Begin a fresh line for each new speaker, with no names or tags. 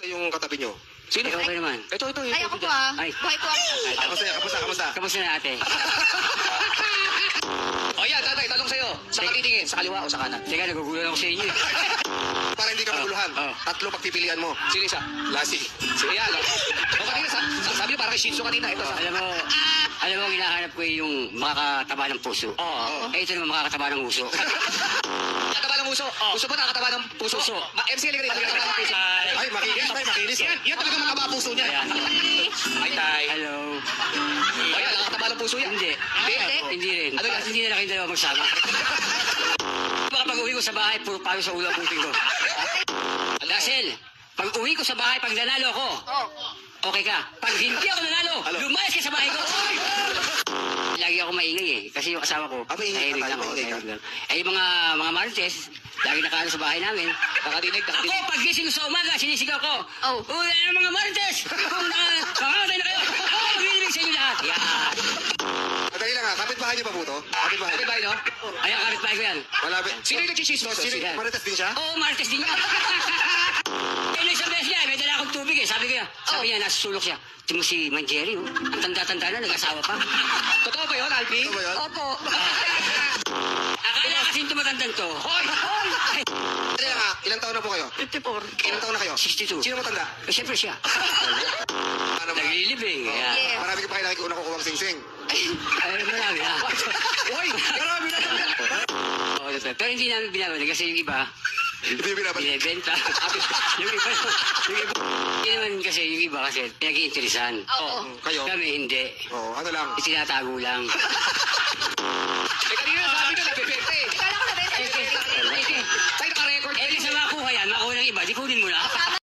Sa yung katabi nyo.
Sino?
Okay naman.
Ito.
Ay, ako po ah.
Ay.
Buhay po ako.
Kamusta?
Kamusta na ate?
O yan, tatay, tanong sa'yo. Saan ka titingin? Sa kaliwa o sa kanan?
Teka, nagugulan ako sa inyo.
Para hindi ka maguluhan.
Oh.
Tatlo pagpipilian mo.
Sino isa?
Lassie.
Sige, yan. O kanina, sabi niyo parang kay Shih Tzu kanina. Ito sa...
Alam mo, hinahanap ko yung makakataba ng puso.
Oo.
Eh, ito naman makakataba ng uso.
Nakataba ng puso. Gusto mo nakataba ng puso?
Puso.
MC Alegre, nakataba ng puso.
Ay, makinis.
Yan talaga makaba puso niya.
Ayan.
Ay, tay.
Hello.
O yan, nakataba ng puso yan.
Hindi. Hindi rin.
Ano yan?
Kasi hindi na kayong dalawa magsama. Baka pag uwi ko sa bahay, puro palo sa ulo ang puting ko. Dasel, pag uwi ko sa bahay, pag nanalo ako, okay ka. Pag hindi ako nanalo, lumayas ka sa bahay ko. Lagi ako maingay eh. Kasi yung asawa ko,
maingay ka tayo,
ako,
maingay ka.
tahimik lang. Eh, yung mga marites, lagi nakaano sa bahay namin.
Nakadinig.
Ako, pag gising ko sa umaga, sinisigaw ko. Uy, ano mga marites? Kung makamatay na kayo, ako maglilibig sa inyo lahat. Yan.
Madali lang ha. Kapit-bahay niyo pa po to? Kapit-bahay.
Okay ba, no?
Ayan, kapit-bahay ko yan.
Malapit.
Sino yung nagchichismos?
Sino?
Sino?
Marites din siya?
Oo, marites din niya. Eh, isang beses niya, may dala akong tubig eh. Sabi niya, nasa sulok siya. Tingnan mo si Manjeri, oh. Ang tanda-tanda na, nag-asawa pa.
Totoo ba yun, Alpi?
Ano ba yun?
Opo.
Akala kasi tumatandang to.
Hoy!
Madali lang ha. Ilang taon na po kayo?
54.
Ilang taon na kayo?
62.
Sino matanda?
Eh, siyempre siya.
Ano ba?
Naglilibing. Yeah.
Yeah.
Marami ka pa kailangan kung kukuha sing-sing.
Ay, marami ha.
Uy! Marami na!
Oo, totoo. Pero hindi namin binabalik kasi yung iba,
Hindi yung binabalik.
binibenta. Yung iba, hindi naman kasi yung iba kasi pinag-iinteresan.
Oo.
Kayo?
Kami hindi.
Oo, ano lang.
Itinatago lang.
Eh, kanina sabi ko, nagpepete.